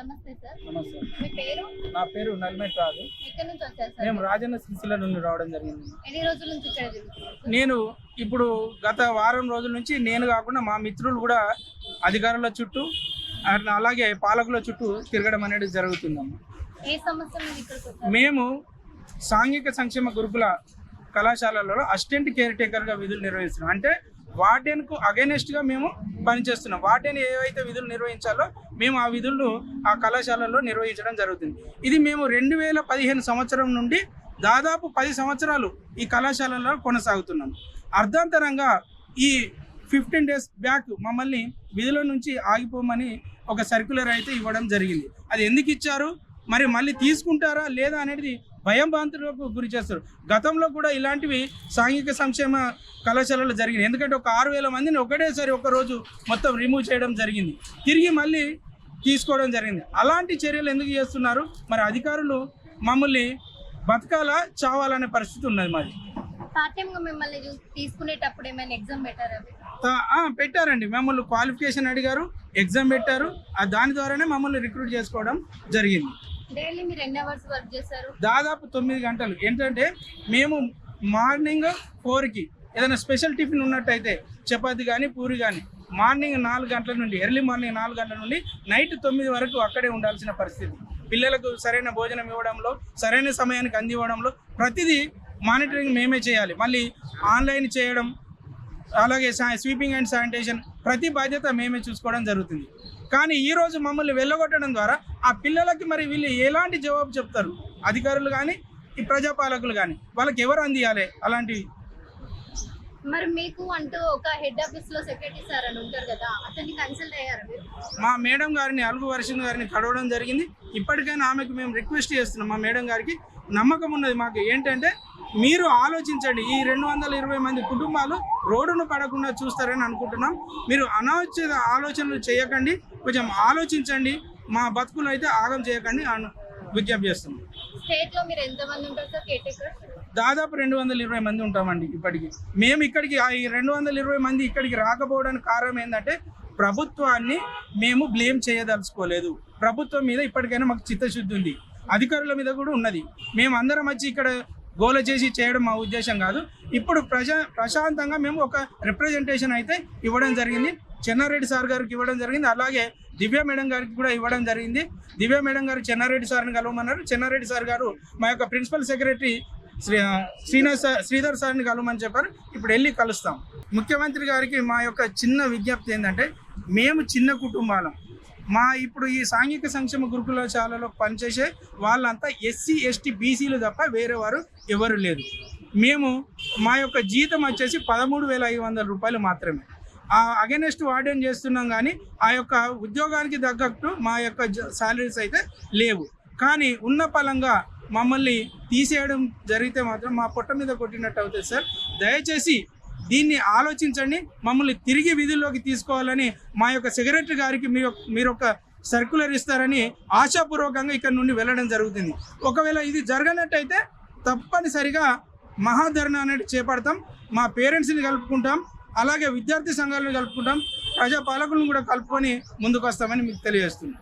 నమస్తే సార్. నమస్తే. మీ పేరు? నా పేరు నల్మెట్ రాజు. ఎక్కడి నుంచి వచ్చారు సార్? మేము రాజన్న సిరిసిల్ల నుండి రావడం జరిగింది. ఎన్ని రోజుల నుంచి ఇక్కడ తిరుగుతున్నారు సార్? నేను ఇప్పుడు గత వారం రోజుల నుంచి నేను కాకుండా మా మిత్రులు కూడా అధికారుల చుట్టూ అలాగే పాలకుల చుట్టూ తిరగడం అనేది జరుగుతుందమ్మా. ఏ సమస్య మీద ఇక్కడికి వచ్చారు? మేము సాంఘిక సంక్షేమ గురుకుల కళాశాలలో అసిస్టెంట్ కేర్ టేకర్గా విధులు నిర్వహిస్తున్నాం. అంటే వార్డెన్కు అగైనెస్ట్గా మేము పనిచేస్తున్నాం. వార్డెన్ ఏవైతే విధులు నిర్వహించాలో మేము ఆ విధులను ఆ కళాశాలలో నిర్వహించడం జరుగుతుంది. ఇది మేము 2015 సంవత్సరం నుండి దాదాపు 10 సంవత్సరాలు ఈ కళాశాలలో కొనసాగుతున్నాం. అర్ధాంతరంగా ఈ 15 days బ్యాక్ మమ్మల్ని విధుల నుంచి ఆగిపోమని ఒక సర్క్యులర్ అయితే ఇవ్వడం జరిగింది. అది ఎందుకు ఇచ్చారు, మరి మళ్ళీ తీసుకుంటారా లేదా అనేది భయం భ్రాంతులకు గురి చేస్తారు. గతంలో కూడా ఇలాంటివి సాంఘిక సంక్షేమ కళాశాలలో జరిగింది. ఎందుకంటే ఒక 6,000 మందిని ఒకటేసారి ఒకరోజు మొత్తం రిమూవ్ చేయడం జరిగింది, తిరిగి మళ్ళీ తీసుకోవడం జరిగింది. అలాంటి చర్యలు ఎందుకు చేస్తున్నారు? మరి అధికారులు మమ్మల్ని బతకాలా చావాలనే పరిస్థితి ఉన్నది. మరి మిమ్మల్ని తీసుకునేటప్పుడు ఏమైనా ఎగ్జామ్ పెట్టారా? పెట్టారండి. మమ్మల్ని క్వాలిఫికేషన్ అడిగారు, ఎగ్జామ్ పెట్టారు. దాని ద్వారానే మమ్మల్ని రిక్రూట్ చేసుకోవడం జరిగింది. డైలీ మీరు ఎన్ని అవర్స్ వర్క్ చేశారు? దాదాపు 9 గంటలు. ఏంటంటే మేము మార్నింగ్ 4కి ఏదైనా స్పెషల్ టిఫిన్ ఉన్నట్టయితే చపాతి కానీ పూరి కానీ మార్నింగ్ 4 గంటల నుండి ఎర్లీ మార్నింగ్ 4 గంటల నుండి నైట్ 9 వరకు అక్కడే ఉండాల్సిన పరిస్థితి. పిల్లలకు సరైన భోజనం ఇవ్వడంలో, సరైన సమయానికి అందివ్వడంలో ప్రతిదీ మానిటరింగ్ మేమే చేయాలి. మళ్ళీ ఆన్లైన్ చేయడం, అలాగే స్వీపింగ్ అండ్ శానిటేషన్ ప్రతి బాధ్యత మేమే చూసుకోవడం జరుగుతుంది. కానీ ఈరోజు మమ్మల్ని వెళ్ళగొట్టడం ద్వారా ఆ పిల్లలకి మరి వీళ్ళు ఎలాంటి జవాబు చెప్తారు? అధికారులు కానీ ఈ ప్రజాపాలకులు కానీ వాళ్ళకి ఎవరు అందియాలి అలాంటివి? మరి మీకు అంటూ ఒక హెడ్ ఆఫీస్ లో సెక్రటరీ సార్ అని ఉంటారు కదా, అతన్ని కన్సల్ట్ అయ్యారు మీరు? మా మేడం గారిని, అల్గు వర్షిణ్ గారిని కలవడం జరిగింది. ఇప్పటికైనా ఆమెకు మేము రిక్వెస్ట్ చేస్తున్నాం. మా మేడం గారికి నమ్మకం ఉన్నది మాకు. ఏంటంటే మీరు ఆలోచించండి, ఈ 220 మంది కుటుంబాలు రోడ్డును పడకుండా చూస్తారని అనుకుంటున్నాం. మీరు అనాలోచిత ఆలోచనలు చేయకండి, కొంచెం ఆలోచించండి. మా బతుకులు అయితే ఆగం చేయకండి అని విజ్ఞప్తి చేస్తున్నాం. స్టేట్ లో మీరు ఎంతమంది ఉంటారు సార్ కేర్‌టేకర్స్? దాదాపు 220 మంది ఉంటామండి ఇప్పటికి. మేము ఇక్కడికి ఈ 220 మంది ఇక్కడికి రాకపోవడానికి కారణం ఏంటంటే ప్రభుత్వాన్ని మేము బ్లేమ్ చేయదలుచుకోలేదు. ప్రభుత్వం మీద ఇప్పటికైనా మాకు చిత్తశుద్ధి ఉంది, అధికారుల మీద కూడా ఉన్నది. మేము అందరం వచ్చి ఇక్కడ గోల చేసి చేయడం మా ఉద్దేశం కాదు. ఇప్పుడు ప్రశాంతంగా మేము ఒక రిప్రజెంటేషన్ అయితే ఇవ్వడం జరిగింది. చెన్నారెడ్డి సార్ గారికి ఇవ్వడం జరిగింది, అలాగే దివ్య మేడం గారికి కూడా ఇవ్వడం జరిగింది. దివ్య మేడం గారు చెన్నారెడ్డి సార్ని కలవమన్నారు. చెన్నారెడ్డి సార్ గారు మా యొక్క ప్రిన్సిపల్ సెక్రటరీ శ్రీధర్ సార్ని కలవమని చెప్పారు. ఇప్పుడు వెళ్ళి కలుస్తాం. ముఖ్యమంత్రి గారికి మా యొక్క చిన్న విజ్ఞప్తి ఏంటంటే, మేము చిన్న కుటుంబాలం. ఇప్పుడు ఈ సాంఘిక సంక్షేమ గురుకులశాలలో పనిచేసే వాళ్ళంతా ఎస్సీ ఎస్టీ బీసీలు తప్ప వేరే వారు ఎవరు లేరు. మేము మా యొక్క జీతం వచ్చేసి 13,500 రూపాయలు మాత్రమే. అగైనెస్ట్ వార్డెన్ చేస్తున్నాం, కానీ ఆ యొక్క ఉద్యోగానికి తగ్గట్టు మా యొక్క శాలరీస్ అయితే లేవు. కానీ ఉన్న పలంగా మమ్మల్ని తీసేయడం జరిగితే మాత్రం మా పొట్ట మీద కొట్టినట్టు అవుతుంది సార్. దయచేసి దీన్ని ఆలోచించండి, మమ్మల్ని తిరిగి విధుల్లోకి తీసుకోవాలని మా యొక్క సెక్రటరీ గారికి మీరు ఒక సర్క్యులర్ ఇస్తారని ఆశాపూర్వకంగా ఇక్కడ నుండి వెళ్ళడం జరుగుతుంది. ఒకవేళ ఇది జరగనట్టయితే తప్పనిసరిగా మహాధర్నా అనేది చేపడతాం. మా పేరెంట్స్ని కలుపుకుంటాం, అలాగే విద్యార్థి సంఘాలను కలుపుకుంటాం, ప్రజాపాలకులను కూడా కలుపుకొని ముందుకు వస్తామని మీకు తెలియజేస్తున్నాం.